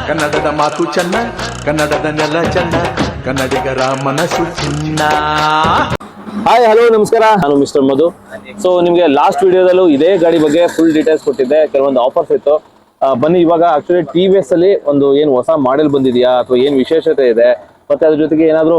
ಕನ್ನಡದ ಮಾತು ಚೆನ್ನ, ಕನ್ನಡದ ನೆಲ ಚೆನ್ನ, ಕನ್ನಡಿಗರ ಮನಸ್ಸು ಚಿನ್ನ. ಹಾಯ್ ಹಲೋ ನಮಸ್ಕಾರ, ನಾನು ಮಿಸ್ಟರ್ ಮಧು. ಸೊ ನಿಮಗೆ ಲಾಸ್ಟ್ ವಿಡಿಯೋದಲ್ಲೂ ಇದೇ ಗಾಡಿ ಬಗ್ಗೆ ಫುಲ್ ಡೀಟೇಲ್ಸ್ ಕೊಟ್ಟಿದ್ದೆ, ಕೆಲವೊಂದು ಆಫರ್ಸ್ ಇತ್ತು. ಬನ್ನಿ ಇವಾಗ ಆಕ್ಚುಲಿ TVS ಅಲ್ಲಿ ಒಂದು ಏನು ಹೊಸ ಮಾಡೆಲ್ ಬಂದಿದೆಯಾ ಅಥವಾ ಏನು ವಿಶೇಷತೆ ಇದೆ, ಮತ್ತೆ ಅದ್ರ ಜೊತೆಗೆ ಏನಾದ್ರು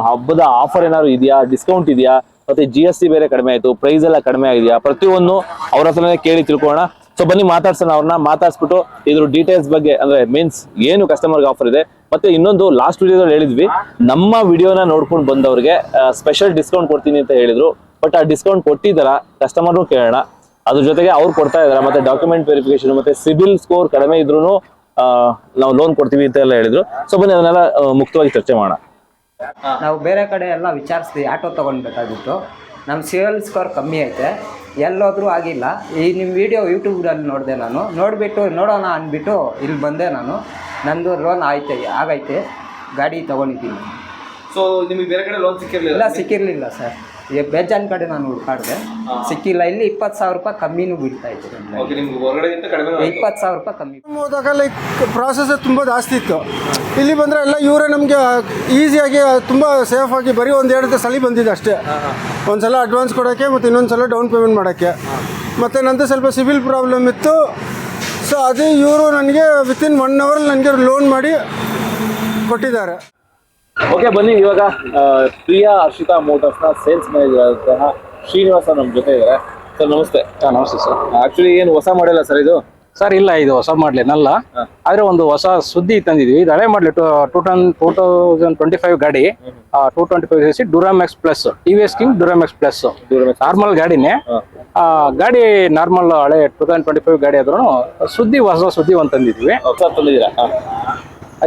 ಹಬ್ಬದ ಆಫರ್ ಏನಾದ್ರು ಇದೆಯಾ, ಡಿಸ್ಕೌಂಟ್ ಇದೆಯಾ, ಮತ್ತೆ GST ಬೇರೆ ಕಡಿಮೆ ಆಯ್ತು, ಪ್ರೈಸ್ ಎಲ್ಲ ಕಡಿಮೆ ಆಗಿದೆಯಾ, ಪ್ರತಿಯೊಂದು ಅವ್ರ ಹತ್ರನೇ ಕೇಳಿ ತಿಳ್ಕೊಳ್ಳೋಣ. ಸೊ ಬನ್ನಿ ಮಾತಾಡ್ಸೋಣ, ಅವ್ರನ್ನ ಮಾತಾಡ್ಸ್ಬಿಟ್ಟು ಇದ್ರ ಡೀಟೇಲ್ಸ್ ಬಗ್ಗೆ, ಅಂದ್ರೆ ಮೀನ್ಸ್ ಏನು ಕಸ್ಟಮರ್ಗೆ ಆಫರ್ ಇದೆ. ಮತ್ತೆ ಇನ್ನೊಂದು ಲಾಸ್ಟ್ ವಿಡಿಯೋದಲ್ಲಿ ಹೇಳಿದ್ವಿ, ನಮ್ಮ ವಿಡಿಯೋನ ನೋಡ್ಕೊಂಡು ಬಂದವ್ರಿಗೆ ಸ್ಪೆಷಲ್ ಡಿಸ್ಕೌಂಟ್ ಕೊಡ್ತೀನಿ ಅಂತ ಹೇಳಿದ್ರು. ಬಟ್ ಆ ಡಿಸ್ಕೌಂಟ್ ಕೊಟ್ಟಿದ್ದಾರ ಕಸ್ಟಮರ್ನು ಕೇಳೋಣ. ಅದ್ರ ಜೊತೆಗೆ ಅವ್ರು ಕೊಡ್ತಾ ಇದಾರೆ, ಮತ್ತೆ ಡಾಕ್ಯುಮೆಂಟ್ ವೆರಿಫಿಕೇಶನ್ ಮತ್ತೆ ಸಿಬಿಲ್ ಸ್ಕೋರ್ ಕಡಿಮೆ ಇದ್ರು ನಾವು ಲೋನ್ ಕೊಡ್ತೀವಿ ಅಂತ ಎಲ್ಲ ಹೇಳಿದ್ರು. ಸೊ ಬನ್ನಿ ಅದನ್ನೆಲ್ಲ ಮುಕ್ತವಾಗಿ ಚರ್ಚೆ ಮಾಡೋಣ. ನಾವು ಬೇರೆ ಕಡೆ ಎಲ್ಲ ವಿಚಾರಿಸ್ತೀವಿ, ಆಟೋ ತೊಗೊಳ್ಬೇಕಾಗಿತ್ತು. ನಮ್ಮ ಸಿವಿಲ್ ಸ್ಕೋರ್ ಕಮ್ಮಿ ಐತೆ, ಎಲ್ಲೋದ್ರೂ ಆಗಿಲ್ಲ. ಈ ನಿಮ್ಮ ವಿಡಿಯೋ ಯೂಟ್ಯೂಬಲ್ಲಿ ನೋಡಿದೆ, ನಾನು ನೋಡಿಬಿಟ್ಟು ನೋಡೋಣ ಅಂದ್ಬಿಟ್ಟು ಇಲ್ಲಿ ಬಂದೆ. ನಂದು ಲೋನ್ ಆಗೈತೆ, ಗಾಡಿ ತೊಗೊಂಡಿದ್ದೀನಿ. ಸೊ ನಿಮಗೆ ಬೇರೆ ಕಡೆ ಲೋನ್ ಇಲ್ಲ, ಸಿಕ್ಕಿರಲಿಲ್ಲ ಸರ್. ಬೇಜಾನ್ ಕಡೆ ನಾನು ಹುಡ್ಕಾಡಿದೆ, ಸಿಕ್ಕಿಲ್ಲ. ಇಲ್ಲಿ 20,000 ರೂಪಾಯಿ ಕಮ್ಮಿನೂ ಬೀಳ್ತಾ ಇತ್ತು. 20,000 ರೂಪಾಯಿ ಕಮ್ಮಿ ಹೋದಾಗ ಲೈಕ್ ಪ್ರಾಸೆಸ್ ತುಂಬ ಜಾಸ್ತಿ ಇತ್ತು. ಇಲ್ಲಿ ಬಂದರೆ ಎಲ್ಲ ಇವರೇ ನಮಗೆ ಈಸಿಯಾಗಿ ತುಂಬ ಸೇಫಾಗಿ ಬರೀ ಒಂದೆರಡು ಸಲ ಬಂದಿದೆ ಅಷ್ಟೇ. ಒಂದು ಸಲ ಅಡ್ವಾನ್ಸ್ ಕೊಡೋಕ್ಕೆ ಮತ್ತು ಇನ್ನೊಂದು ಸಲ ಡೌನ್ ಪೇಮೆಂಟ್ ಮಾಡೋಕ್ಕೆ. ಮತ್ತು ನಂದು ಸ್ವಲ್ಪ ಸಿವಿಲ್ ಪ್ರಾಬ್ಲಮ್ ಇತ್ತು. ಸೊ ಅದೇ ಇವರು ನನಗೆ ವಿತಿನ್ 1 hour ನನಗೆ ಲೋನ್ ಮಾಡಿ ಕೊಟ್ಟಿದ್ದಾರೆ. ಓಕೆ ಬನ್ನಿ, ಇವಾಗ ಪ್ರಿಯಾ ಹರ್ಷಿತಾ ಮೋಟರ್ಸ್ನ ಸೇಲ್ಸ್ ಮ್ಯಾನೇಜರ್ ಆದಂತಹ ಶ್ರೀನಿವಾಸ ನಮ್ಮ ಜೊತೆ ಇದ್ದಾರೆ. ಸರ್ ನಮಸ್ತೆ. ನಮಸ್ತೆ ಸರ್. ಆಕ್ಚುಲಿ ಏನು ಹೊಸ ಮಾಡೆಲ್ಲ ಸರ್ ಇದು? ಸರ್ ಇಲ್ಲ, ಇದು ಹೊಸ ಮಾಡ್ಲೇನಲ್ಲ, ಆದ್ರೆ ಒಂದು ಹೊಸ ಸುದ್ದಿ ತಂದಿದ್ವಿ. ಇದು ಹಳೆ ಮಾಡ್ಲಿ 2025 ಗಾಡಿ, 225cc Duramax Plus, TVS King Duramax Plus. Normal ಗಾಡಿನೇ, ಗಾಡಿ ನಾರ್ಮಲ್ ಹಳೆ 2025 ಗಾಡಿ ಆದ್ರೂ ಹೊಸ ಸುದ್ದಿ ಒಂದು ತಂದಿದ್ವಿ.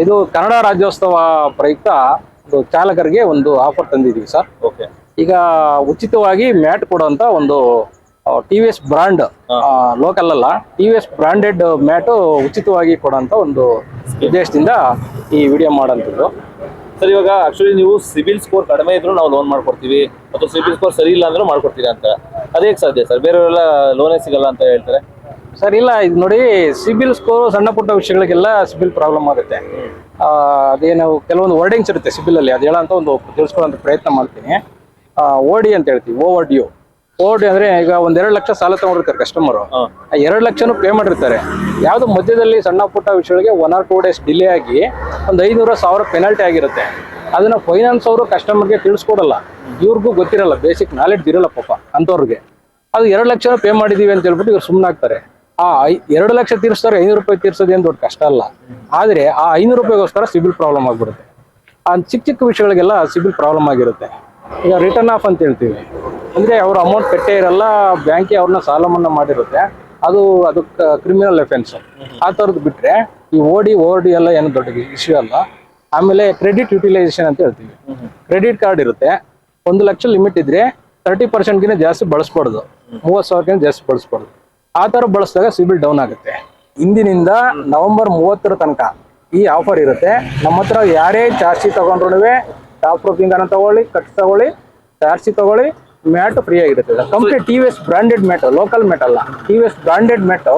ಇದು ಕನ್ನಡ ರಾಜ್ಯೋತ್ಸವ ಪ್ರಯುಕ್ತ ಚಾಲಕರಿಗೆ ಒಂದು ಆಫರ್ ತಂದಿದ್ವಿ ಸರ್. ಓಕೆ. ಈಗ ಉಚಿತವಾಗಿ ಮ್ಯಾಟ್ ಕೊಡುವಂತ ಒಂದು TVS ಬ್ರಾಂಡ್, ಲೋಕಲ್ ಅಲ್ಲ, TVS ಬ್ರಾಂಡೆಡ್ ಮ್ಯಾಟ್ ಉಚಿತವಾಗಿ ಕೊಡುವಂತ ಒಂದು ಉದ್ದೇಶದಿಂದ ಈ ವಿಡಿಯೋ ಮಾಡೋಂಥದ್ದು. ಸರ್ ಇವಾಗ ಆಕ್ಚುಲಿ ನೀವು ಸಿಬಿಲ್ ಸ್ಕೋರ್ ಕಡಿಮೆ ಇದ್ರು ನಾವು ಲೋನ್ ಮಾಡ್ಕೊಡ್ತೀವಿ, ಅಥವಾ ಸಿಬಿಲ್ ಸ್ಕೋರ್ ಸರಿ ಇಲ್ಲ ಅಂದ್ರೆ ಮಾಡ್ಕೊಡ್ತೀವಿ ಅಂತ, ಅದೇಗೆ ಸಾಧ್ಯ ಸರ್? ಬೇರೆಯವರೆಲ್ಲ ಲೋನೇ ಸಿಗಲ್ಲ ಅಂತ ಹೇಳ್ತಾರೆ. ಸರ್ ಇಲ್ಲ, ಇದು ನೋಡಿ, ಸಿಬಿಲ್ ಸ್ಕೋರ್ ಸಣ್ಣ ಪುಟ್ಟ ವಿಷಯಗಳಿಗೆಲ್ಲ ಸಿಬಿಲ್ ಪ್ರಾಬ್ಲಮ್ ಆಗುತ್ತೆ. ಅದೇನು ಕೆಲವೊಂದು ವರ್ಡಿಂಗ್ಸ್ ಇರುತ್ತೆ ಸಿಬಿಲ್ ಅಲ್ಲಿ, ಅದು ಹೇಳೋಂತ ಒಂದು ತಿಳಿಸ್ಕೊಳ್ಳೋಂಥ ಪ್ರಯತ್ನ ಮಾಡ್ತೀನಿ. OD ಅಂತ ಹೇಳ್ತೀವಿ, ಓವರ್ ಡ್ಯೂ ಅಂದ್ರೆ ಈಗ 1-2 ಲಕ್ಷ ಸಾಲ ತಗೊಂಡಿರ್ತಾರೆ ಕಸ್ಟಮರು, 2 ಲಕ್ಷನೂ ಪೇ ಮಾಡಿರ್ತಾರೆ. ಯಾವ್ದು ಮಧ್ಯದಲ್ಲಿ ಸಣ್ಣ ಪುಟ್ಟ ವಿಷಯಗಳಿಗೆ 1 or 2 days ಡಿಲೇ ಆಗಿ ಒಂದು 500,000 ಪೆನಾಲ್ಟಿ ಆಗಿರುತ್ತೆ. ಅದನ್ನ ಫೈನಾನ್ಸ್ ಅವರು ಕಸ್ಟಮರ್ಗೆ ತಿಳಿಸ್ಕೊಡಲ್ಲ, ಇವ್ರಿಗೂ ಗೊತ್ತಿರಲ್ಲ, ಬೇಸಿಕ್ ನಾಲೆಡ್ಜ್ ಇರಲ್ಲ ಪಾಪ ಅಂಥವ್ರಿಗೆ. ಅದು 2 ಲಕ್ಷ ಪೇ ಮಾಡಿದೀವಿ ಅಂತ ಹೇಳ್ಬಿಟ್ಟು ಇವ್ರು ಸುಮ್ಮನಾಗ್ತಾರೆ. ಆ 2 ಲಕ್ಷ ತೀರಿಸ್ತಾರೆ, 500 ರೂಪಾಯಿ ತೀರ್ಸೋದೇನು ದೊಡ್ಡ ಕಷ್ಟ ಅಲ್ಲ. ಆದ್ರೆ ಆ 500 ರೂಪಾಯಿಗೋಸ್ಕರ ಸಿಬಿಲ್ ಪ್ರಾಬ್ಲಮ್ ಆಗ್ಬಿಡುತ್ತೆ. ಆ ಚಿಕ್ಕ ಚಿಕ್ಕ ವಿಷಯಗಳಿಗೆಲ್ಲ ಸಿಬಿಲ್ ಪ್ರಾಬ್ಲಮ್ ಆಗಿರುತ್ತೆ. ಈಗ ರಿಟರ್ನ್ ಆಫ್ ಅಂತ ಹೇಳ್ತೀವಿ, ಅಂದ್ರೆ ಅವ್ರ ಅಮೌಂಟ್ ಕಟ್ಟೇ ಇರಲ್ಲ, ಬ್ಯಾಂಕಿ ಅವ್ರನ್ನ ಸಾಲ ಮನ್ನಾ ಮಾಡಿರುತ್ತೆ, ಅದು ಕ್ರಿಮಿನಲ್ ಅಫೆನ್ಸ್. ಆ ಥರದ್ದು ಬಿಟ್ರೆ ಈ OD ಎಲ್ಲ ಏನು ದೊಡ್ಡ ಇಶ್ಯೂ ಅಲ್ಲ. ಆಮೇಲೆ ಕ್ರೆಡಿಟ್ ಯುಟಿಲೈಸೇಷನ್ ಅಂತ ಹೇಳ್ತೀವಿ, ಕ್ರೆಡಿಟ್ ಕಾರ್ಡ್ ಇರುತ್ತೆ, 1 ಲಕ್ಷ ಲಿಮಿಟ್ ಇದ್ರೆ 30% ಜಾಸ್ತಿ ಬಳಸ್ಬಾರ್ದು, 30,000 ಜಾಸ್ತಿ ಬಳಸ್ಬಾರ್ದು. ಆ ಥರ ಬಳಸಿದಾಗ ಸಿಬಿಲ್ ಡೌನ್ ಆಗುತ್ತೆ. ಇಂದಿನಿಂದ ನವೆಂಬರ್ 30 ತನಕ ಈ ಆಫರ್ ಇರುತ್ತೆ. ನಮ್ಮ ಹತ್ರ ಯಾರೇ ಚಾರ್ಜ್ ಶೀಟ್ ತಗೊಂಡ್ರು ಟಾಪ್ ಪ್ರೂಫಿಂಗ್ ಅನ್ನ ತಗೊಳ್ಳಿ, ಕಟ್ ತಗೊಳ್ಳಿ, ಚಾರ್ಜ್ ಶೀಟ್ ತಗೊಳ್ಳಿ, ಮ್ಯಾಟ್ ಫ್ರೀ ಆಗಿರುತ್ತೆ. Complete TVS branded mat, local mat ಅಲ್ಲ, TVS branded mat,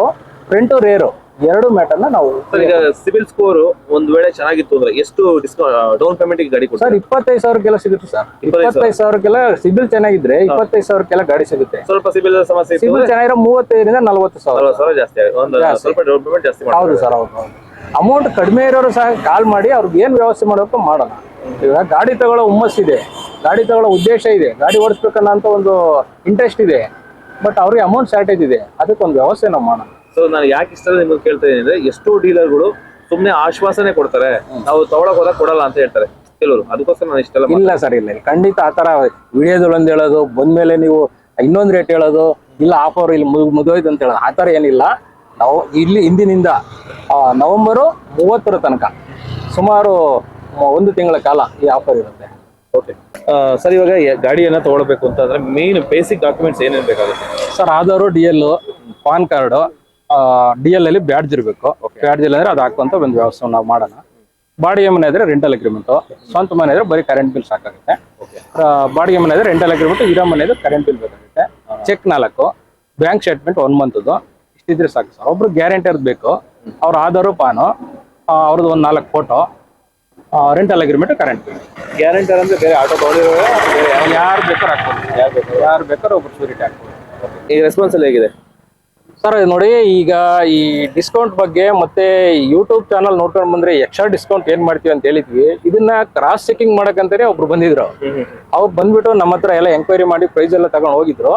front rare 2 mat ಅನ್ನ ನಾವು. ಈಗ ಸಿಬಿಲ್ ಸ್ಕೋರ್ ಒಂದ್ ವೇಳೆ ಚೆನ್ನಾಗಿತ್ತು ಅಂದ್ರೆ ಎಷ್ಟು ಡಿಸ್ಕೌಂಟ್ ಡೌನ್ ಪೇಮೆಂಟ್ ಗಾಡಿ ಕೊಡ್ತಾರೆ ಸರ್? 25,000 ಸಿಗುತ್ತೆ ಸರ್. 25,000 ಸಿಬಿಲ್ ಚೆನ್ನಾಗಿದ್ರೆ 25,000 ಗಾಡಿ ಸಿಗುತ್ತೆ. ಸ್ವಲ್ಪ ಸಿಬಿಲ್ ಸಮಸ್ಯೆ, ಸಿಬಿಲ್ ಚೆನ್ನಾಗಿರೋ 35,000 ರಿಂದ 40,000 ಜಾಸ್ತಿ ಆಗುತ್ತೆ. ಸ್ವಲ್ಪ ಡೌನ್ ಪೇಮೆಂಟ್ ಜಾಸ್ತಿ. ಹೌದು ಸರ್, ಹೌದು. ಅಮೌಂಟ್ ಕಡಿಮೆ ಇರೋರು ಸಹ ಕಾಲ್ ಮಾಡಿ ಅವ್ರಿಗೆ ಏನ್ ವ್ಯವಸ್ಥೆ ಮಾಡಬೇಕು ಮಾಡೋಣ. ಈಗ ಗಾಡಿ ತಗೊಳ್ಳೋ ಹುಮ್ಮಸ್ಸಿದೆ, ಗಾಡಿ ತಗೊಳ್ಳೋ ಉದ್ದೇಶ ಇದೆ, ಗಾಡಿ ಓಡಿಸ್ಬೇಕನ್ನೋ ಒಂದು ಇಂಟ್ರೆಸ್ಟ್ ಇದೆ, ಬಟ್ ಅವ್ರಿಗೆ ಅಮೌಂಟ್ ಶಾರ್ಟೇಜ್ ಇದೆ, ಅದಕ್ಕೊಂದು ವ್ಯವಸ್ಥೆ ನಾವು ಮಾಡೋಣ. ಸೊ ನಾನು ಯಾಕೆ ಇಷ್ಟೆಲ್ಲ ನಿಮ್ಗೆ ಕೇಳ್ತಾ ಇದ್ದೀನಿ ಅಂದ್ರೆ, ಎಷ್ಟೋ ಡೀಲರ್ಗಳು ಸುಮ್ಮನೆ ಆಶ್ವಾಸನೆ ಕೊಡ್ತಾರೆ, ನಾವು ತಗೊಳಕ್ ಹೋದಾಗ ಕೊಡಲ್ಲ ಅಂತ ಹೇಳ್ತಾರೆ ಕೆಲವರು. ಅದಕ್ಕೋಸ್ಕರ ನಾನು ಇಷ್ಟೆಲ್ಲ. ಇಲ್ಲ ಸರ್, ಇಲ್ಲ, ಖಂಡಿತ ಆತರ ವಿಡಿಯೋದೊಳಂದು ಹೇಳೋದು, ಬಂದ್ಮೇಲೆ ನೀವು ಇನ್ನೊಂದು ರೇಟ್ ಹೇಳೋದು, ಇಲ್ಲ ಆಫರ್ ಇಲ್ಲಿ ಮುಗಿದೋಯ್ತು ಅಂತ ಹೇಳೋದು, ಆ ಥರ ಏನಿಲ್ಲ. ನಾವು ಇಲ್ಲಿ ಇಂದಿನಿಂದ ನವೆಂಬರ್ 30 ತನಕ ಸುಮಾರು 1 ತಿಂಗಳ ಕಾಲ ಈ ಆಫರ್ ಇರುತ್ತೆ. ಓಕೆ ಸರ್, ಇವಾಗ ಗಾಡಿಯನ್ನ ತಗೊಳ್ಬೇಕು ಅಂತಂದ್ರೆ ಮೇನ್ ಬೇಸಿಕ್ ಡಾಕ್ಯುಮೆಂಟ್ಸ್ ಏನೇನು ಬೇಕಾಗುತ್ತೆ sir? Aadhaar, DL, PAN card, DL ಅಲ್ಲಿ ಬ್ಯಾಡ್ಜ್ ಇರಬೇಕು. ಬ್ಯಾಡ್ಜ್ ಇಲ್ಲ ಅಂದ್ರೆ ಅದು ಹಾಕುವಂತ ಒಂದು ವ್ಯವಸ್ಥೆ ನಾವು ಮಾಡೋಣ. ಬಾಡಿಗೆ ಮನೆ ಇದ್ರೆ ರೆಂಟಲ್ ಅಗ್ರಿಮೆಂಟ್, ಸ್ವಂತ ಮನೆ ಇದ್ರೆ ಬರೀ ಕರೆಂಟ್ ಬಿಲ್ ಸಾಕಾಗುತ್ತೆ. ಬಾಡಿಗೆ ಮನೆ ಇದ್ರೆ ರೆಂಟಲ್ ಅಗ್ರಿಮೆಂಟ್, ಇರೋ ಮನೆ ಇದ್ರೆ ಕರೆಂಟ್ ಬಿಲ್ ಬೇಕಾಗುತ್ತೆ. ಚೆಕ್ 4, ಬ್ಯಾಂಕ್ ಸ್ಟೇಟ್ಮೆಂಟ್ 1 ಮಂತ್ದು ಇಷ್ಟಿದ್ರೆ ಸಾಕು ಸರ್. ಒಬ್ರು ಗ್ಯಾರಂಟರ್ ಬೇಕು, ಅವ್ರ ಆಧಾರು, ಪಾನು, ಅವ್ರದ್ದು ಒಂದು 4 photo, rental agreement, current. Guarantor ಅಂದ್ರೆ ಬೇರೆ ಆಟೋ ತಗೊಂಡಿರೋ ಯಾರು ಬೇಕಾದ್ರೂ ಹಾಕ್ಬೋದು, ಯಾರು ಬೇಕಾದ್ರೂ ಒಬ್ರು ಸೂರಿಟಿ ಹಾಕ್ಬೋದು. ಈ ರೆಸ್ಪಾನ್ಸ್ ಎಲ್ಲ ಹೇಗಿದೆ ಸರ್? ನೋಡಿ, ಈಗ ಈ ಡಿಸ್ಕೌಂಟ್ ಬಗ್ಗೆ ಮತ್ತೆ ಯೂಟ್ಯೂಬ್ ಚಾನಲ್ ನೋಡ್ಕೊಂಡು ಬಂದ್ರೆ ಎಕ್ಸ್ಟ್ರಾ ಡಿಸ್ಕೌಂಟ್ ಏನ್ ಮಾಡ್ತೀವಿ ಅಂತ ಹೇಳಿದ್ವಿ. ಇದನ್ನ ಕ್ರಾಸ್ ಚೆಕಿಂಗ್ ಮಾಡಕ್ಕಂತಾನೆ ಒಬ್ರು ಬಂದಿದ್ರು. ಅವ್ರು ಬಂದ್ಬಿಟ್ಟು ನಮ್ಮ ಹತ್ರ ಎಲ್ಲ ಎಂಕ್ವೈರಿ ಮಾಡಿ ಪ್ರೈಸ್ ಎಲ್ಲ ತಗೊಂಡು ಹೋಗಿದ್ರು.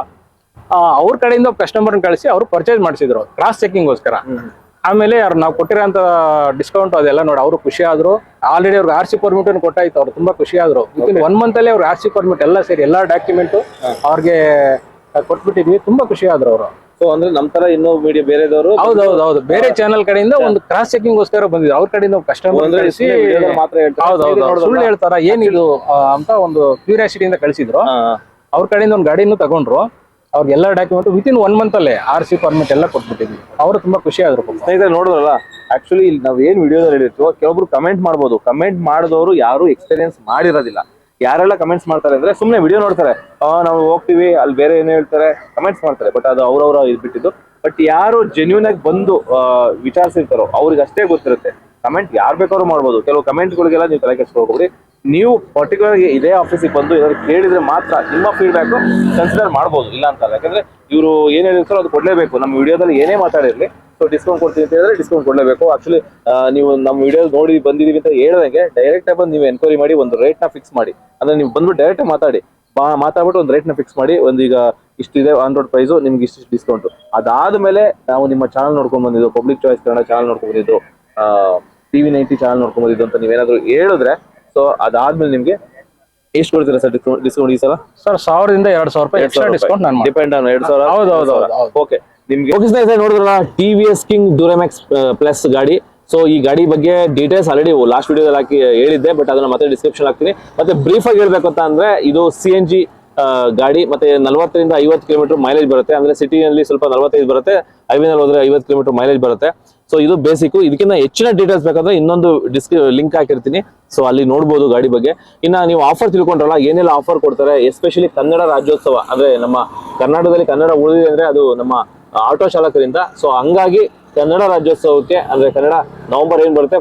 ಅವ್ರ ಕಡೆಯಿಂದ ಕಸ್ಟಮರ್ನ ಕಳಿಸಿ ಅವ್ರು ಪರ್ಚೇಸ್ ಮಾಡಿಸಿದ್ರು ಕ್ರಾಸ್ ಚೆಕಿಂಗ್ಗೋಸ್ಕರ. ಆಮೇಲೆ ನಾವು ಕೊಟ್ಟಿರೋಂಥ ಡಿಸ್ಕೌಂಟ್ ಅದೆಲ್ಲ ನೋಡಿ ಅವರು ಖುಷಿ ಆದ್ರು. ಆಲ್ರೆಡಿ ಅವ್ರಿಗೆ RC ಪರ್ಮಿಟ್ ಕೊಟ್ಟಾಯ್ತು, ಅವ್ರು ತುಂಬಾ ಖುಷಿ ಆದ್ರು. ವಿತಿನ್ 1 month ಅಲ್ಲಿ ಅವ್ರಿಗೆ RC ಪರ್ಮಿಟ್ ಎಲ್ಲ ಸೇರಿ ಎಲ್ಲ ಡಾಕ್ಯುಮೆಂಟು ಅವ್ರಿಗೆ ಕೊಟ್ಬಿಟ್ಟಿದ್ವಿ. ತುಂಬಾ ಖುಷಿ ಆದ್ರು ಅವರು. ಸೊ ಅಂದ್ರೆ ನಮ್ ತರ ಇನ್ನೂ ಮೀಡಿಯಾ ಬೇರೆದವರು ಹೌದು, ಬೇರೆ ಚಾನಲ್ ಕಡೆಯಿಂದ ಒಂದು ಕ್ರಾಸ್ ಚೆಕಿಂಗ್ ಗೋಸ್ಕರ ಬಂದಿದ್ರು. ಅವ್ರ ಕಡೆಯಿಂದ ಕಸ್ಟಮರ್ ಮಾತ್ರ ಸುಳ್ಳು ಹೇಳ್ತಾರ ಏನಿದು ಅಂತ ಒಂದು ಕ್ಯೂರಿಯಾಸಿಟಿಯಿಂದ ಕಳಿಸಿದ್ರು. ಅವ್ರ ಕಡೆಯಿಂದ ಒಂದು ಗಾಡಿನೂ ತಗೊಂಡ್ರು. ಅವ್ರಿಗೆ ಎಲ್ಲ ಡಾಕ್ಯುಮೆಂಟ್ ವಿತಿನ್ 1 month ಅಲ್ಲೇ RC ಪರ್ಮಿಟ್ ಎಲ್ಲ ಕೊಟ್ಬಿಟ್ಟಿದ್ವಿ. ಅವರು ತುಂಬಾ ಖುಷಿ ಆದ್ರು. ಸ್ನೇಹಿತರೆ ನೋಡಿದ್ರಲ್ಲ, ಆಕ್ಚುಲಿ ಇಲ್ಲಿ ನಾವ್ ಏನ್ ವಿಡಿಯೋದಲ್ಲಿ ಹೇಳಿರ್ತೀವೋ ಕೆಲವೊಬ್ರು ಕಮೆಂಟ್ ಮಾಡ್ಬೋದು. ಕಮೆಂಟ್ ಮಾಡಿದವರು ಯಾರು ಎಕ್ಸ್ಪೀರಿಯನ್ಸ್ ಮಾಡಿರೋದಿಲ್ಲ. ಯಾರೆಲ್ಲ ಕಮೆಂಟ್ಸ್ ಮಾಡ್ತಾರೆ ಅಂದ್ರೆ ಸುಮ್ಮನೆ ವಿಡಿಯೋ ನೋಡ್ತಾರೆ, ನಾವು ಹೋಗ್ತೀವಿ ಅಲ್ಲಿ ಬೇರೆ ಏನೇ ಹೇಳ್ತಾರೆ ಕಮೆಂಟ್ಸ್ ಮಾಡ್ತಾರೆ. ಬಟ್ ಅದು ಅವ್ರವ್ರ ಇದ್ಬಿಟ್ಟಿದ್ದು. ಬಟ್ ಯಾರು ಜೆನ್ಯೂನ್ ಆಗಿ ಬಂದು ವಿಚಾರಿಸಿರ್ತಾರೋ ಅವ್ರಿಗೆ ಅಷ್ಟೇ ಗೊತ್ತಿರುತ್ತೆ. ಕಮೆಂಟ್ ಯಾರು ಬೇಕಾದ್ರೂ ಮಾಡ್ಬೋದು. ಕೆಲವು ಕಮೆಂಟ್ಗಳಿಗೆಲ್ಲ ನೀವು ತಲೆ ಕೆಡಿಸ್ಕೊಳ್ಬೇಡಿ. ನೀವು ಪರ್ಟಿಕ್ಯುಲರ್ ಆಗಿ ಇದೇ ಆಫೀಸಿಗೆ ಬಂದು ಏನಾದ್ರು ಕೇಳಿದ್ರೆ ಮಾತ್ರ ನಿಮ್ಮ ಫೀಡ್ಬ್ಯಾಕ್ ಕನ್ಸಿಡರ್ ಮಾಡ್ಬೋದು, ಇಲ್ಲ ಅಂತಲ್ಲ. ಯಾಕಂದ್ರೆ ಇವರು ಏನ್ ಹೇಳಿರ್ತಾರೋ ಅದು ಕೊಡ್ಲೇಬೇಕು. ನಮ್ಮ ವಿಡಿಯೋದಲ್ಲಿ ಏನೇ ಮಾತಾಡಿರ್ಲಿ, ಸೊ ಡಿಸ್ಕೌಂಟ್ ಕೊಡ್ತೀನಿ ಅಂತ ಹೇಳಿದ್ರೆ ಡಿಸ್ಕೌಂಟ್ ಕೊಡಲೇಬೇಕು. ಆಕ್ಚುಲಿ ನೀವು ನಮ್ಮ ವಿಡಿಯೋ ನೋಡಿ ಬಂದಿದೀವಿ ಅಂತ ಹೇಳ್ದಂಗೆ ಡೈರೆಕ್ಟ್ ಆಗಿ ಬಂದು ನೀವು ಎನ್ಕ್ವೈರಿ ಮಾಡಿ ಒಂದು ರೇಟ್ ನ ಫಿಕ್ಸ್ ಮಾಡಿ. ಅಂದ್ರೆ ನೀವು ಬಂದ್ಬಿಟ್ಟು ಡೈರೆಕ್ಟ್ ಮಾತಾಡ್ಬಿಟ್ಟು ಒಂದು ರೇಟ್ ನ ಫಿಕ್ಸ್ ಮಾಡಿ. ಒಂದು ಈಗ ಇಷ್ಟಿದೆ ಆನ್ ರೋಡ್ ಪ್ರೈಸು, ನಿಮ್ಗೆ ಇಷ್ಟು ಡಿಸ್ಕೌಂಟ್. ಅದಾದ್ಮೇಲೆ ನಾವು ನಿಮ್ಮ ಚಾನಲ್ ನೋಡ್ಕೊಂಡ್ ಬಂದಿದ್ದು, ಪಬ್ಲಿಕ್ ಚಾಯ್ಸ್ ಕನ್ನಡ ಚಾನಲ್ ನೋಡ್ಕೊಂಡ್ ಬಂದಿದ್ದು, TV90 ಚಾನಲ್ ನೋಡ್ಕೊಂಡ್ ಬಂದಿದ್ದು ಅಂತ ನೀವೇನಾದ್ರು ಹೇಳಿದ್ರೆ, ಸೊ ಅದಾದ್ಮೇಲೆ ನಿಮ್ಗೆ ಎಷ್ಟು ಕೊಡ್ತೀರಾ ಸರ್ ಡಿಸ್ಕೌಂಟ್ ಈ ಸಲ? ಸರ್ 1000 ಇಂದ 2000 ರೂಪಾಯಿ ಎಕ್ಸ್ಟ್ರಾ ಡಿಸ್ಕೌಂಟ್ ನಾನು ಡಿಪೆಂಡ್ ಆನ್ 2000. ಹೌದು. ಓಕೆ, ನಿಮ್ಗೆ ನೋಡಿದ್ರಲ್ಲ TVS ಕಿಂಗ್ ಡ್ಯೂರಾಮ್ಯಾಕ್ಸ್ ಪ್ಲಸ್ ಗಾಡಿ. ಸೊ ಈ ಗಾಡಿ ಬಗ್ಗೆ ಡೀಟೇಲ್ಸ್ ಆಲ್ರೆಡಿ ಲಾಸ್ಟ್ ವಿಡಿಯೋದಲ್ಲಿ ಹಾಕಿ ಹೇಳಿದ್ದೆ, ಬಟ್ ಅದನ್ನ ಮತ್ತೆ ಡಿಸ್ಕ್ರಿಪ್ಷನ್ ಹಾಕ್ತೀನಿ. ಮತ್ತೆ ಬ್ರೀಫ್ ಆಗಿ ಹೇಳ್ಬೇಕು ಅಂತ ಅಂದ್ರೆ ಇದು CNG ಗಾಡಿ. ಮತ್ತೆ 40 ರಿಂದ 50 ಕಿಲೋಮೀಟರ್ ಮೈಲೇಜ್ ಬರುತ್ತೆ. ಅಂದ್ರೆ ಸಿಟಿಯಲ್ಲಿ ಸ್ವಲ್ಪ 45 ಬರುತ್ತೆ, ಹೈವೇನಲ್ಲಿ ಹೋದ್ರೆ 50 ಕಿಲೋಮೀಟರ್ ಮೈಲೇಜ್ ಬರುತ್ತೆ. ಸೊ ಇದು ಬೇಸಿಕ್. ಇದಕ್ಕಿಂತ ಹೆಚ್ಚಿನ ಡೀಟೇಲ್ಸ್ ಬೇಕಾದ್ರೆ ಇನ್ನೊಂದು ಲಿಂಕ್ ಹಾಕಿರ್ತೀನಿ, ಸೊ ಅಲ್ಲಿ ನೋಡ್ಬೋದು ಗಾಡಿ ಬಗ್ಗೆ. ಇನ್ನ ನೀವು ಆಫರ್ ತಿಳ್ಕೊಂಡ್ರಲ್ಲ, ಏನೆಲ್ಲ ಆಫರ್ ಕೊಡ್ತಾರೆ, ಎಸ್ಪೆಷಲಿ ಕನ್ನಡ ರಾಜ್ಯೋತ್ಸವ. ಅಂದ್ರೆ ನಮ್ಮ ಕರ್ನಾಟಕದಲ್ಲಿ ಕನ್ನಡ ಉಳಿದಿದೆ ಅಂದ್ರೆ ಅದು ನಮ್ಮ ಆಟೋ ಚಾಲಕರಿಂದ. ಸೊ ಹಂಗಾಗಿ ಕನ್ನಡ ರಾಜ್ಯೋತ್ಸವಕ್ಕೆ ಅಂದ್ರೆ ಕನ್ನಡ ನವೆಂಬರ್ ಏನ್ ಬರುತ್ತೆ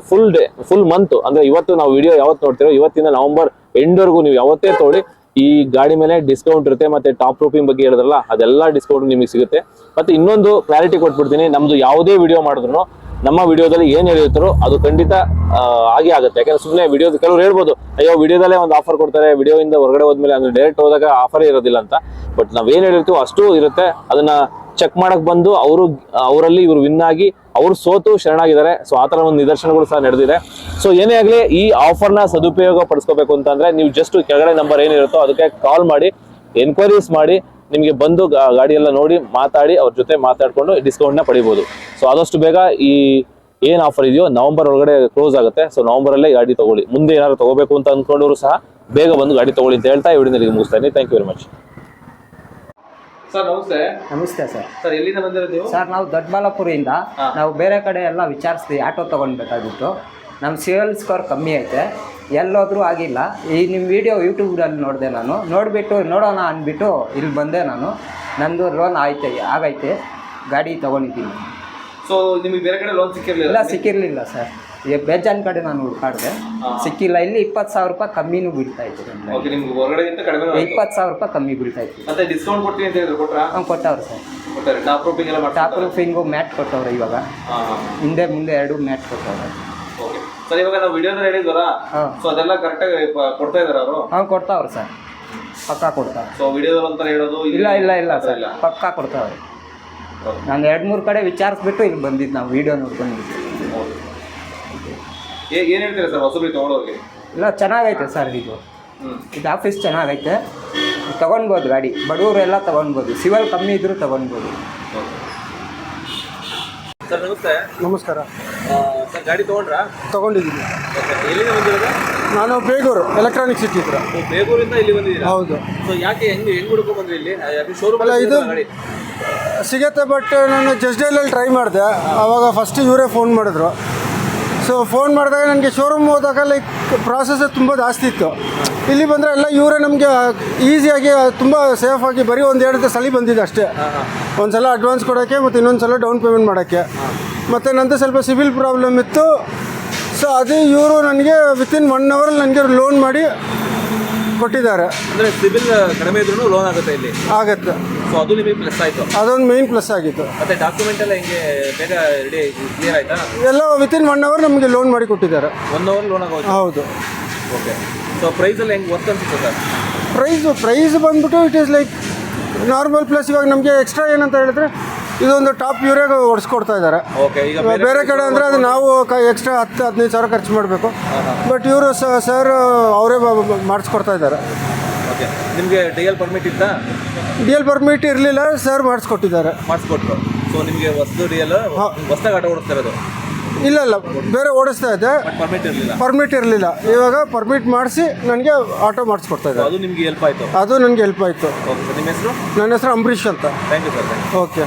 ಫುಲ್ ಮಂತ್, ಅಂದ್ರೆ ಇವತ್ತು ನಾವು ವಿಡಿಯೋ ಯಾವತ್ತು ನೋಡ್ತಿರೋ ಇವತ್ತಿಂದ ನವೆಂಬರ್ ಎಂಡ್ವರೆಗೂ ನೀವು ಯಾವತ್ತೇ ತೋಡಿ ಈ ಗಾಡಿ ಮೇಲೆ ಡಿಸ್ಕೌಂಟ್ ಇರುತ್ತೆ. ಮತ್ತೆ ಟಾಪ್ ರೂಪಿಂಗ್ ಬಗ್ಗೆ ಹೇಳಿದ್ರಲ್ಲ, ಅದೆಲ್ಲ ಡಿಸ್ಕೌಂಟ್ ನಿಮಗೆ ಸಿಗುತ್ತೆ. ಮತ್ತೆ ಇನ್ನೊಂದು ಕ್ಲಾರಿಟಿ ಕೊಟ್ಬಿಡ್ತೀನಿ, ನಮ್ದು ಯಾವುದೇ ವಿಡಿಯೋ ಮಾಡಿದ್ರು ನಮ್ಮ ವಿಡಿಯೋದಲ್ಲಿ ಏನ್ ಹೇಳಿರ್ತಾರೋ ಅದು ಖಂಡಿತ ಆಗೇ ಆಗುತ್ತೆ. ಯಾಕಂದ್ರೆ ಸುಮ್ಮನೆ ವಿಡಿಯೋ ಕೆಲವರು ಹೇಳ್ಬೋದು, ಅಯ್ಯೋ ವಿಡಿಯೋದಲ್ಲೇ ಒಂದು ಆಫರ್ ಕೊಡ್ತಾರೆ, ವಿಡಿಯೋಯಿಂದ ಹೊರಗಡೆ ಹೋದ್ಮೇಲೆ ಅಂದ್ರೆ ಡೈರೆಕ್ಟ್ ಹೋದಾಗ ಆಫರ್ ಇರೋದಿಲ್ಲ ಅಂತ. ಬಟ್ ನಾವೇನ್ ಹೇಳಿರ್ತೀವೋ ಅಷ್ಟು ಇರುತ್ತೆ. ಅದನ್ನ ಚೆಕ್ ಮಾಡಕ್ ಬಂದು ಅವರಲ್ಲಿ ಇವರು ವಿನ್ ಆಗಿ ಅವ್ರು ಸೋತು ಶರಣಾಗಿದ್ದಾರೆ. ಸೊ ಆತರ ಒಂದು ನಿದರ್ಶನಗಳು ಸಹ ನಡೆದಿದೆ. ಸೊ ಏನೇ ಆಗ್ಲಿ ಈ ಆಫರ್ ನ ಸದುಪಯೋಗ ಪಡಿಸ್ಕೋಬೇಕು ಅಂತಂದ್ರೆ ನೀವು ಜಸ್ಟ್ ಕೆಳಗಡೆ ನಂಬರ್ ಏನಿರುತ್ತೋ ಅದಕ್ಕೆ ಕಾಲ್ ಮಾಡಿ ಎನ್ಕ್ವೈರೀಸ್ ಮಾಡಿ ನಿಮ್ಗೆ ಬಂದು ಗಾಡಿ ಎಲ್ಲ ನೋಡಿ ಮಾತಾಡಿ ಅವ್ರ ಜೊತೆ ಮಾತಾಡ್ಕೊಂಡು ಡಿಸ್ಕೌಂಟ್ ನ ಪಡಿಬಹುದು. ಸೊ ಆದಷ್ಟು ಬೇಗ ಈ ಏನ್ ಆಫರ್ ಇದೆಯೋ ನವೆಂಬರ್ ಒಳಗಡೆ ಕ್ಲೋಸ್ ಆಗುತ್ತೆ. ಸೊ ನವೆಂಬರ್ ಅಲ್ಲೇ ಗಾಡಿ ತಗೊಳ್ಳಿ. ಮುಂದೆ ಏನಾದ್ರು ತಗೋಬೇಕು ಅಂತ ಅನ್ಕೊಂಡವರು ಸಹ ಬೇಗ ಬಂದು ಗಾಡಿ ತಗೊಳ್ಳಿ ಅಂತ ಹೇಳ್ತಾ ಈ ವಿಡಿಯೋದಲ್ಲಿ ಮುಗಿಸ್ತಾ ಇದ್ದೀನಿ. Thank you very much. Sir ನಮಸ್ತೆ. ನಮಸ್ತೆ ಸರ್. ಸರ್ ಎಲ್ಲಿಂದ ಬಂದಿರೋದು ನೀವು? ಸರ್ ನಾವು ದೊಡ್ಡಬಳ್ಳಾಪುರದಿಂದ ನಾವು ಬೇರೆ ಕಡೆ ಎಲ್ಲ ವಿಚಾರಿಸ್ತೀವಿ, ಆಟೋ ತೊಗೊಳ್ಬೇಕಾಗಿತ್ತು. ನಮ್ಮ ಸಿವಿಲ್ ಸ್ಕೋರ್ ಕಮ್ಮಿ ಐತೆ, ಎಲ್ಲೋದ್ರೂ ಆಗಿಲ್ಲ. ಈ ನಿಮ್ಮ ವಿಡಿಯೋ ಯೂಟ್ಯೂಬಲ್ಲಿ ನೋಡಿದೆ ನಾನು, ನೋಡಿಬಿಟ್ಟು ನೋಡೋಣ ಅಂದ್ಬಿಟ್ಟು ಇಲ್ಲಿ ಬಂದೆ ನಾನು. ನಂದು ಲೋನ್ ಆಗೈತೆ, ಗಾಡಿ ತೊಗೊಂಡಿದ್ದೀನಿ. ಸೊ ನಿಮಗೆ ಬೇರೆ ಕಡೆ ಲೋನ್ ಸಿಕ್ಕಿರಲಿಲ್ಲ? ಸಿಕ್ಕಿರಲಿಲ್ಲ ಸರ್. ಬೇಜಾನ್ ಕಡೆ ನಾನು ಹುಡ್ಕಾಡಿದೆ, ಸಿಕ್ಕಿಲ್ಲ. ಇಲ್ಲಿ 20,000 ರೂಪಾಯಿ ಕಮ್ಮಿನೂ ಬೀಳ್ತಾ ಇತ್ತು. 20,000 ರೂಪಾಯಿ ಕಮ್ಮಿ ಬೀಳ್ತಾ ಇತ್ತು. ಮತ್ತೆ ಡಿಸ್ಕೌಂಟ್ ಕೊಡ್ತೀನಿ ಅಂತ ಹೇಳಿದ್ರು, ಕೊಟ್ರಾ? ಕೊಟ್ಟವ್ರು ಸರ್. ಟಾಪ್ ರೂಪಿಂಗ್ ಎಲ್ಲ ಟಾಪ್ ರೂಫಿಂಗು ಮ್ಯಾಟ್ ಕೊಟ್ಟವ್ರೆ. ಇವಾಗ ಹಿಂದೆ ಮುಂದೆ 2 ಮ್ಯಾಟ್ ಕೊಟ್ಟವ್ರೆ. ಓಕೆ ಸರ್, ಇವಾಗ ನಾವು ವಿಡಿಯೋದಲ್ಲಿ ಹೇಳಿದ್ವಲ್ಲ, ಸೊ ಅದೆಲ್ಲ ಕರೆಕ್ಟಾಗಿ ಕೊಡ್ತಾ ಇದ್ದಾರೆ ಅವರು? ಕೊಡ್ತಾವ್ರೆ ಸರ್, ಪಕ್ಕಾ ಕೊಡ್ತಾರೆ. ಸೊ ವಿಡಿಯೋದಲ್ಲಿ ಅಂತ ಹೇಳೋದು ಇಲ್ಲ ಸರ್, ಪಕ್ಕಾ ಕೊಡ್ತಾವ್ರೆ. ನಾನು 2-3 ಕಡೆ ವಿಚಾರಿಸ್ಬಿಟ್ಟು ಇಲ್ಲಿ ಬಂದಿದ್ದು, ನಾವು ವಿಡಿಯೋ ನೋಡ್ಕೊಂಡಿದ್ದು. ಏನು ಹೇಳ್ತೀರಾ ಸರ್ ಹೊಸಬ್ರಿಗೆ ತೊಗೊಳೋರಿಗೆ? ಇಲ್ಲ ಚೆನ್ನಾಗೈತೆ ಸರ್, ಇದು ಆಫೀಸ್ ಚೆನ್ನಾಗೈತೆ, ತೊಗೊಳ್ಬೋದು ಗಾಡಿ. ಬಡವರೆಲ್ಲ ತೊಗೊಳ್ಬೋದು, ಸಿವಲ್ ಕಮ್ಮಿ ಇದ್ರೂ ತೊಗೊಳ್ಬೋದು. ಸರ್ ನಮಸ್ತೆ. ನಮಸ್ಕಾರ ಸರ್, ಗಾಡಿ ತೊಗೊಂಡ್ರಾ? ತೊಗೊಂಡಿದ್ದೀನಿ. ಎಲ್ಲಿಂದ ಬಂದಿರೋದು? ನಾನು ಬೇಗೂರು ಎಲೆಕ್ಟ್ರಾನಿಕ್ ಸಿಟಿ ಹತ್ರ. ಬೇಗೂರಿಂದ ಇಲ್ಲಿ ಬಂದಿದ್ದೀರಾ? ಹೌದು. ಸೊ ಯಾಕೆ ಹೆಂಗೆ ಹುಡ್ಕೊಂಡು ಬಂದ್ರಿ ಇಲ್ಲಿ? ಶೋರೂಮ್ ಅಲ್ಲ, ಇದು ಸಿಗತ್ತೆ, ಬಟ್ ನಾನು ಜಸ್ಟ್ ಡೈಲಲ್ಲಿ ಟ್ರೈ ಮಾಡಿದೆ. ಆವಾಗ ಫಸ್ಟ್ ಇವರೇ ಫೋನ್ ಮಾಡಿದ್ರು. ಸೊ ಫೋನ್ ಮಾಡಿದಾಗ ನನಗೆ ಶೋರೂಮ್ ಹೋದಾಗ ಲೈಕ್ ಪ್ರಾಸೆಸ್ಸೇ ತುಂಬ ಜಾಸ್ತಿ ಇತ್ತು. ಇಲ್ಲಿ ಬಂದರೆ ಎಲ್ಲ ಇವರೇ ನಮಗೆ ಈಸಿಯಾಗಿ ತುಂಬ ಸೇಫಾಗಿ ಬರೀ 1-2 ಸಲ ಬಂದಿದೆ ಅಷ್ಟೇ. ಒಂದು ಸಲ ಅಡ್ವಾನ್ಸ್ ಕೊಡೋಕ್ಕೆ ಮತ್ತು ಇನ್ನೊಂದು ಸಲ ಡೌನ್ ಪೇಮೆಂಟ್ ಮಾಡೋಕ್ಕೆ. ಮತ್ತು ನಂದು ಸ್ವಲ್ಪ ಸಿವಿಲ್ ಪ್ರಾಬ್ಲಮ್ ಇತ್ತು. ಸೊ ಅದು ಇವರು ನನಗೆ ವಿತಿನ್ 1 ಅವರಲ್ಲಿ ನನಗೆ ಲೋನ್ ಮಾಡಿ ಕೊಟ್ಟಿದ್ದಾರೆ. ಅಂದರೆ ಸಿಬಿಲ್ ಕಡಿಮೆ ಇದ್ರೂ ಲೋನ್ ಆಗುತ್ತೆ ಇಲ್ಲಿ ಆಗತ್ತೆ. ಸೊ ಅದು ನಿಮಗೆ ಪ್ಲಸ್ ಆಯಿತು. ಅದೊಂದು ಮೇನ್ ಪ್ಲಸ್ ಆಗಿತ್ತು. ಮತ್ತು ಡಾಕ್ಯುಮೆಂಟ್ ಎಲ್ಲ ಹಿಂಗೆ ಬೇಗ ರೆಡಿ ಕ್ಲಿಯರ್ ಆಯಿತಾ? ಎಲ್ಲ ವಿತಿನ್ 1 ಅವರ್ ನಮಗೆ ಲೋನ್ ಮಾಡಿ ಕೊಟ್ಟಿದ್ದಾರೆ. 1 ಅವರ್ ಲೋನ್ ಆಗೋದು. ಹೌದು. ಓಕೆ. ಸೊ ಪ್ರೈಸಲ್ಲಿ ಹೆಂಗೆ ವರ್ತ್ ಅನ್ಸುತ್ತೆ ಸರ್? ಪ್ರೈಸ್ ಬಂದ್ಬಿಟ್ಟು it is like normal. Plus ಇವಾಗ ನಮಗೆ ಎಕ್ಸ್ಟ್ರಾ ಏನಂತ ಹೇಳಿದ್ರೆ ಇದೊಂದು ಟಾಪ್ ಯೂರಿಯಾಗ ಹೊಡ್ಸ್ಕೊಡ್ತಾ ಇದ್ದಾರೆ. ಓಕೆ. ಈಗ ಬೇರೆ ಕಡೆ ಅಂದರೆ ಅದು ನಾವು ಎಕ್ಸ್ಟ್ರಾ 10-15 ಸಾವಿರ ಖರ್ಚು ಮಾಡಬೇಕು. ಬಟ್ ಇವರು ಸರ್ ಅವರೇ ಮಾಡಿಸ್ಕೊಡ್ತಾ ಇದ್ದಾರೆ. ಓಕೆ. ನಿಮಗೆ ಡಿ ಎಲ್ ಪರ್ಮಿಟ್ ಇತ್ತಾ? ಡಿ ಎಲ್ ಪರ್ಮಿಟ್ ಇರಲಿಲ್ಲ, ಸರ್ ಮಾಡಿಸ್ಕೊಟ್ಟಿದ್ದಾರೆ. ಮಾಡಿಸ್ಕೊಟ್ರು. ಸೊ ನಿಮಗೆ ಹೊಸದು ಡಿ ಎಲ್ ಹೊಸದಾಗಿ ಆಟೋ ಓಡಿಸ್ತಾ ಇರೋದು? ಇಲ್ಲ ಬೇರೆ ಓಡಿಸ್ತಾ ಇದ್ದೆ. ಪರ್ಮಿಟ್ ಇರಲಿಲ್ಲ. ಇವಾಗ ಪರ್ಮಿಟ್ ಮಾಡಿಸಿ ನನಗೆ ಆಟೋ ಮಾಡಿಸ್ಕೊಡ್ತಾ ಇದ್ದಾರೆ. ಅದು ನಿಮಗೆ ಹೆಲ್ಪ್ ಆಯಿತು? ಅದು ನನಗೆ ಹೆಲ್ಪ್ ಆಯಿತು. ಓಕೆ. ನಿಮ್ಮ ಹೆಸರು? ನನ್ನ ಹೆಸರು ಅಂಬರೀಷ್ ಅಂತ. Thank you sir. ಓಕೆ.